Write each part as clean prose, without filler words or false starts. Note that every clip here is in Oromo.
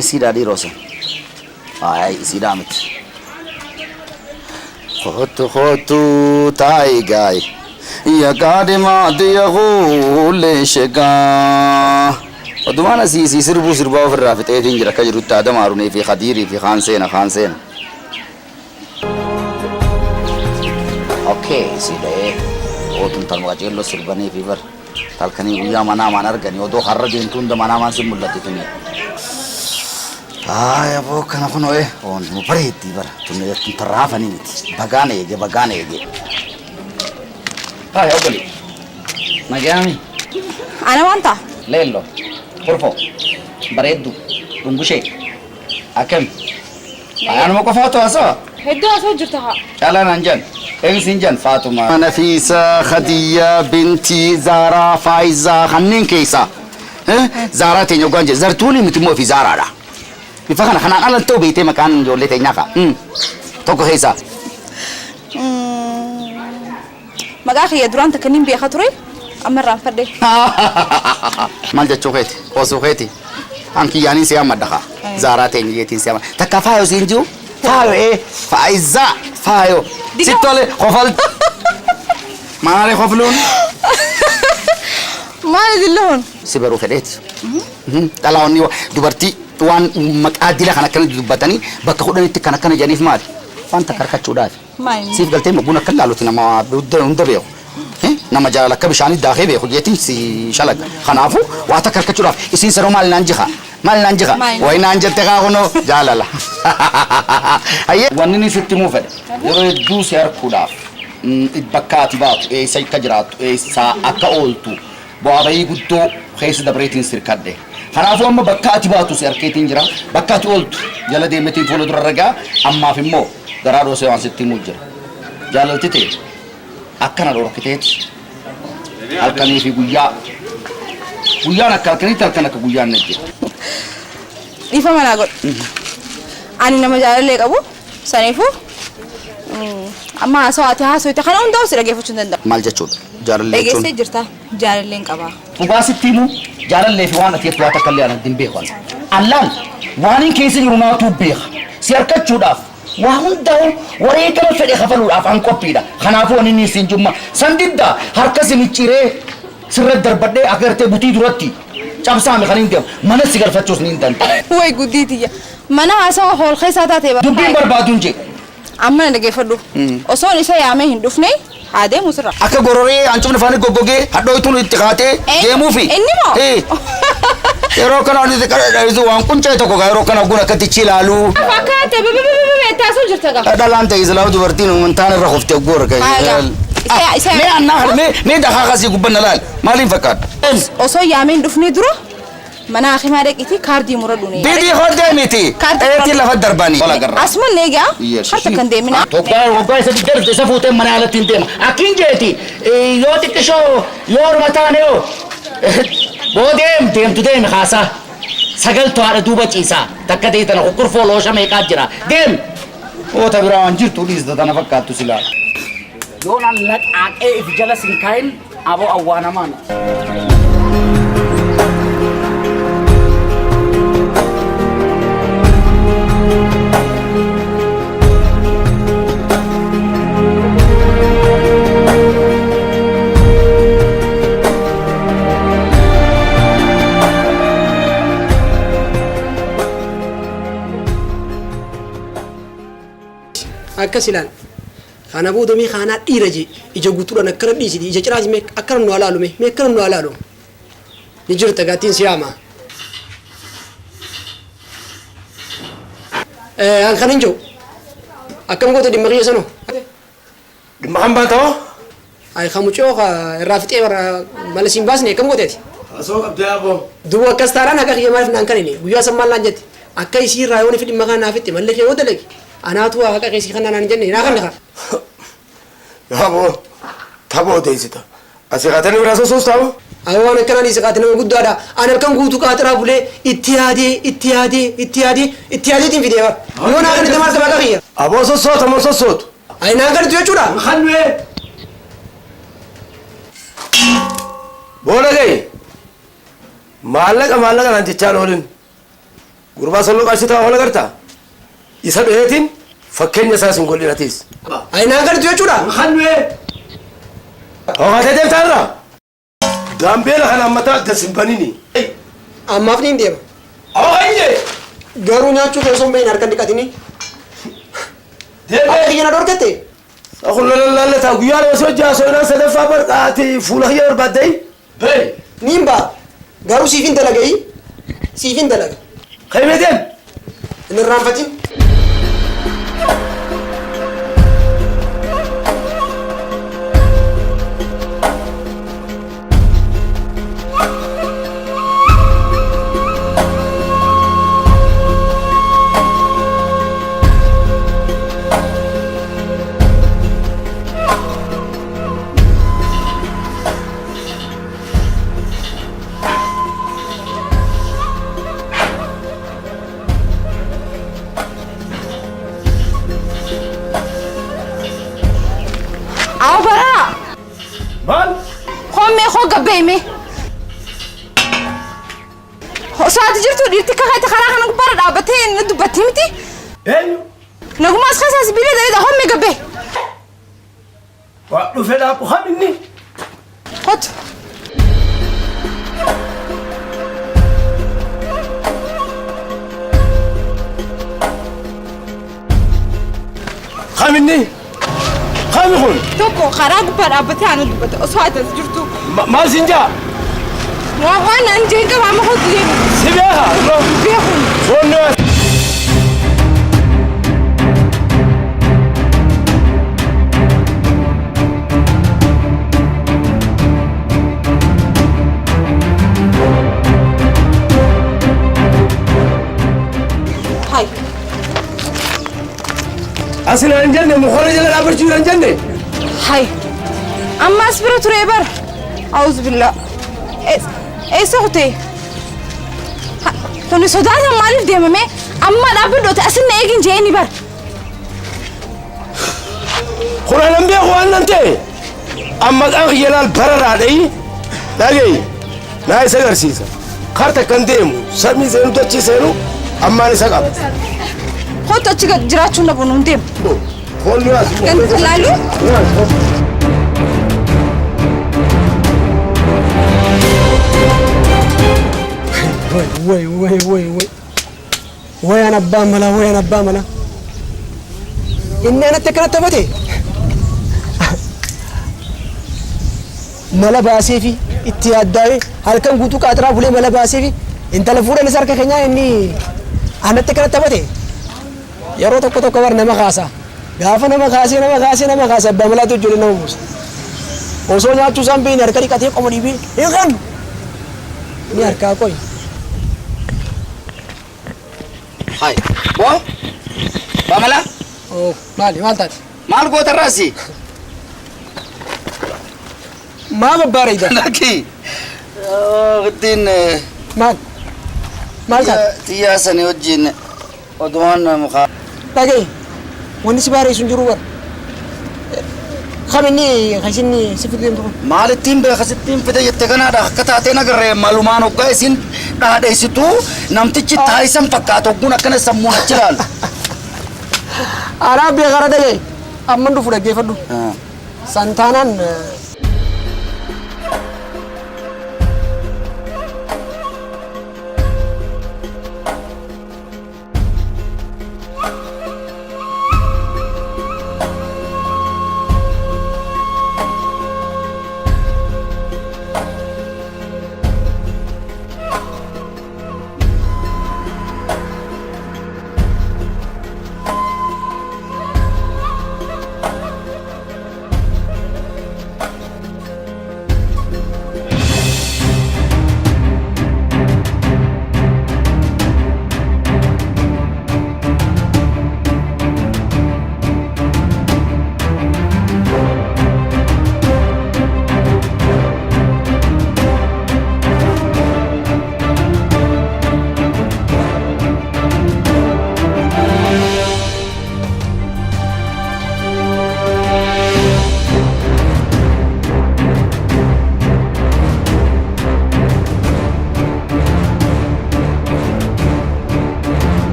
سيدا دي روسا اي سيدا مت خطو تاي جاي يا قادما ديغول شقا ودمانا سي سربو سربا في الرافت ايه تنجر كجرو تادم عروني في خديري في خانسين اوكي سيدا ايه وطن تلمغاجيلو سرباني في بر تالكني ويا منا ما نرغني ودو خرجين تون دمانا ما سمولتي تني يا ابو كان كنو ايه اون مبريتي بر تني ترافني بغاني يجي هاي أقولي ما جامي أنا وأنت ليلو كرفو بريدو بنبوشي أكم أنا ما كفاتو أسا هدو أسا جرتها يلا ننجن إيه سنجن فاطمة نفيسة خديجة بنتي زارا فايزة خنين كيسة زارا تيجو قنجة زرتوني متمو في زارا لا بفخنا خنا على التو بيتي مكان جولي تيجناكا توكو هيسا مقاخي يا دران تكنين بيا خطري أمر فردي مال جتشوكيتي وسوكيتي أنكي يعني سيام مدخا زارات إنجيتين سيام تكافايو سينجو فايو إيه فايزا فايو ستولي خفل ما علي خفلون ما ندلون سيبرو فديت تلاوني دبرتي وان مقادله خنا كن دبتني بكخدني تكنا كن جانيف مال فانت كركچو داف سيف قلتي مبونا كلالوتنا ما بودندبيو نما جالك بشاني داخي بيخو جيتين سي شلق خنافو واتكر كچراف اسين سرو مال نانجخا وين نانجتك غنو جاللا اي ونني ستمو فد يرو سير كوداف اتبكاتي بات اي سي كجرات اي سا اكاولتو بوابي غدو خيس دبريتين سيركده خنافو ام بكاتي باتو سيركيتين جرا بكاتي اولتو جلا ديمتي فولو دررغا اما فيمو درادو سيوان ستمو جر جاللتي أكنا لو ركتت أكني في غويا نكالكني تالكنا كغويا نجي إفهم أنا أقول أنا نما جال لك أبو سنيفو أما سواتها سويت خنا وندا وسير كيف تشندن مال جتشود جال لك إيجي سجرتا جال لين كبا فباس تيمو جال لك في وانا تيت واتا كلي أنا دين بيخوان اللان وانين كيسي يرونا توبيخ سيركت شوداف وهم داو وريكنا في خفلو أفان كوبيدا خنافو أني سنجوما سنديدا هركز ميتشيري سرد دربدة أكرت بوتي درتي شاب سامي خلين ديم من السيجار فتوس نيندن وين قديتي منا أسا هول خيساتا تبا دبين بربادون جي أما نجي فدو أصلا إيش يا عمي هندوفني هذا مسرع أكا غوروري أنتم نفاني غوغوغي هادو يتونو اتقاتي جيمو في إنما يرو كنا أني ذكر إذا وان كنت يتوقع يرو كنا أقول كتير لالو فكرت تاسو جرتها هذا لان تيزلاو دبرتين ومن تاني رخوفتي أقول كي مي أنا مي دخا خاسي قبنا لال مالين فكر أصلا يا عمي هندوفني درو منا أخي ما رأيك إتي كاردي مرادوني بيدي خد ميتي إيه لا فد درباني أسمع نيجا حتى كان ديمنا توقع وقع سبيكر تسافوت من على تندم أكين جيتي يوتي كشو يور متانيو بوديم ديم تديم خاصة سجل توارد دوبة إيسا تكدي تنا أكر فولوشة ميكات جرا ديم هو تبرا أنجير توليز ده أنا فكرت تسلا يون الله أكيد في جلس إنكاين أبو أوانا مانا أكسلان خانا بودو مي خانا إيرجي إجا قطورة نكرم ديسي إجا جراج مي أكرم نوالالو مي أكرم نوالالو نجر تقاتين سياما أن خاننجو أكم قوتو دي مغيه سنو دي مغام باتو أي خاموشو رافتي ورا مالسين باسني أكم قوتي أسوك أبدا أبو دو كستاران أكا خيما في نانكانيني ويا سمان لانجت أكا يسير رايوني في دي مغان نافتي مالكي ودلك أنا أتوقع أكا كيسي خانا نانجني ناخن يا أبو تابو ديزيتا أسيقاتني براسو سوستاو أنا كنا نسقاتنا من قد هذا أنا كم قوتو كاترا بولي اتيادي تين في ديوار يونا أنا تمار تبغى خير أبو صوت أبو صوت أي ناقر تيجورا maallaqa naan jechaan oolin gurbaa salloo qaashitaa wal agartaa isa dheetiin fakkeenya isaas hin godhinatis. Ayinaan galtu jechuudha. Hannu'ee hoogatee deemtaarra gaambeela kana ammataa adda simbanini. Ammaaf ni hin deema. Hoogayyee Garuu nyaachuu osoo hin bahin harka dhiqatini. Akka kiyyana dhorkette. kun lallataa guyyaa lama soo jaasoo inaan sadaffaa barqaati fuula kiyya barbaaddee. Ni hin ba'a. Garuu siif hin dalagayi. Siif hin dalaga. Kaymeeteen. Hin irraanfatin. Baby. Saat jirtu dirti kakak karaa kan aku parah dapetin itu batim ti. Nagu mas khasa sibile dari dah homme gabe. Wah, lu feda aku ham ini. Hot. Ham ini. Ham ikun. Toko karaa aku parah dapetin anu dapetin. Saat jirtu. Mal sinja. Wah, nanti ke mama kau tu. Siapa? Biar pun. Sono. Hai. Asal anjane, mukhara jalan apa cuci anjane? Hai. Amma asbira turebar. أعوذ بالله. إيه صوتي؟ توني صداع مالي دي مامي أما رابط تأسن إيجن جاني بار. خلنا نبيه خوان ننتي. أما أخي يلال برر علي. لاقي. ناي سكر سيسا. خارت كنديمو. سامي زينو تأشي زينو. أما نسقط. خو تأشي جراتشو نبونم ديم. خل ناس. كنت لالو؟ وي أنا باملا وي أنا باملا إني أنا تكرت تبتي ملا باسيفي اتياد داوي هل كان قوتو كاترا بولي ملا باسيفي انت لفورة نسار كخنيا إني أنا تكرت تبتي يارو تكو تكو ور نما خاسا غافا نما خاسي باملا تجولي نموس وصو نياتو سامبي نركري كاتي قمري بي إيغان نياركا كوي Hai, boy, Pamela? Oh, mali, mantap. Mal gua terasi. Mama barida. Lagi. Gdin. Mal kat. Tiya sani ujin. Odwan mukha. Lagi. Wani si bare sunjuru war. Khamini khasini sifidin tu. Mal tim be khasitim pida yettegana da kata tena gare maluman ogga isin da isitu namtichi thaisam fakkato guna kana sammuna chiral. Arab ya gara dege. Ammandu fuda gefadu. Santanan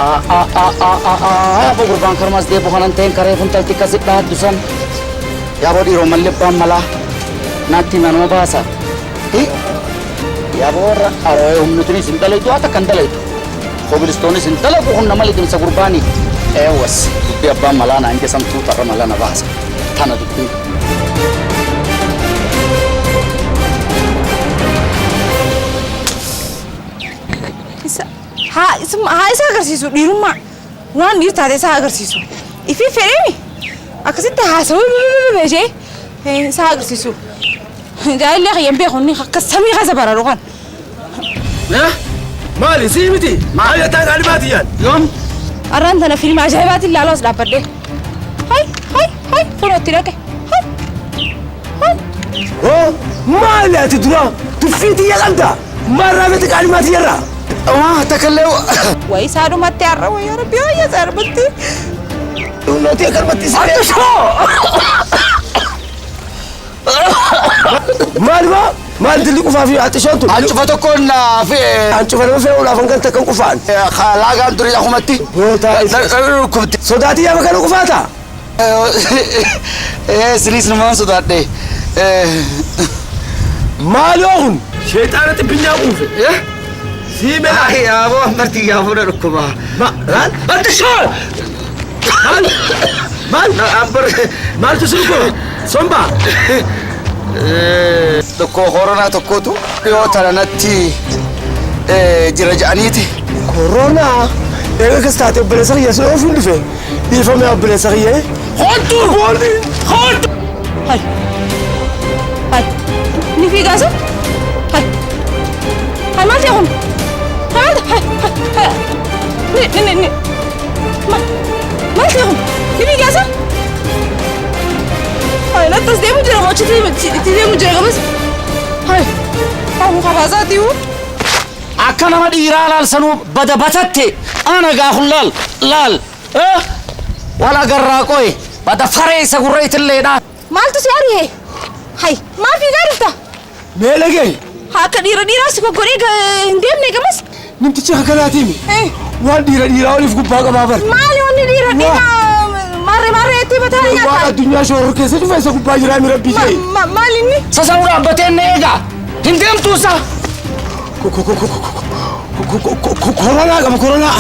Apa gurbaan karmas deebu kanan ta'een karee funtalti kasit dhaaddu san. Yaaboo dhiiroo malli abbaan malaa naatti manuma baasa. Yaaboo warra arooyee humnitunis hin dalaytu haa takkan dalaytu. Kobilistoonis hin dalagu humna malee dimsa gurbaanii. Eewwas dubbii abbaan malaa naan jesamtuu tarra malaa na baasa. Tana dubbii. haa isa agarsiisu dhiirummaa waan dhiir taate isa agarsiisu ifi fedheemi akkasitti haasawuu beekee isa agarsiisu jaallee qayyaan beekunni akka samii keessa bararu kan. Maali sii miti? Maali ataan animaatiyaan? Yoom? Arraan tana fiilma ajaa'ibaatiin laaloo as dhaabbadhee. Hai fuulootti dhaqe. Maali ati dura tuffiitii yaqamta? Marraa miti animaatiyarraa? Waa takallee Wayi saadumatti har'a wayyaa rabbi wayyaa saadumatti. Dunnootii akkanumatti siree. Maal dilli qufaa fi haxishoontu? ancufa tokkoon fi Ancufa nama fe'uudhaaf hangan takkan qufaan. laagaan durii akumatti. Kubti. Sodaatii yaaba kana qufaata? Sinis namaan sodaadhe. Maali ookun? Sheexaanatti binyaa quufe. Siimela. Yaaboo ammartii yaabuudha dhukkuba. Maal? Haxishoo! Maaltu sinuko? Somba? Tokko koronaa tokkotu dhiyoo tana natti jira ja'aniiti. Koronaa? Eega kas taate obboleessa kiyya sun ofiin dhufe. Dhiifame obboleessa kiyya. Hoddu! Hai. Ni fiigasa? Hai maal ta'e kun? Hai. Maal ta'e kun? Ni fiigasa? Hai nattas deemu jira moo itti deemu jira qabas? Hai muka baasaati hoo? Akka nama dhiiraa laalsanuu bada batatte ana gaafun laal. Wala garraa qo'e bada faree isa gurreetillee Maaltu si ari'ee? Hai maal fiigaa dhufta? Meelagee? Akka dhiiraas goggodhee hin deemne qabas? Namtichi akkanaatiimi. Waan dhiiraa oliif gubbaa qabaa bar. Maali wanni dhiiraa marree itti bataa Waan addunyaa shooror keessa dhufa isa gubbaa jiraa mi rabbii kee. Maali inni? Sasanuu dhaabbatee inni eegaa hin deemtuusa. Koronaa qaba koronaa.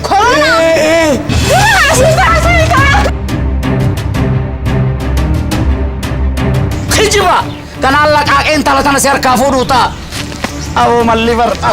Koronaa? Kijiba kanaan laqaaqeen tala tana si harkaa fuudhuu ta'a. Awoo malli bar'a.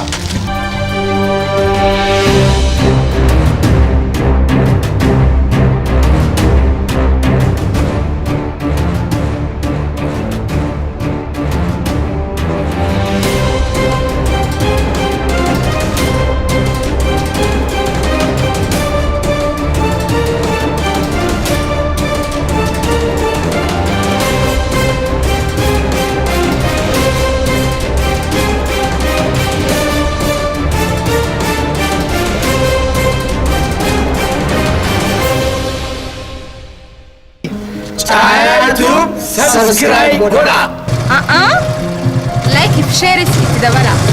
YouTube subscribe godha. Like if share itti dabala.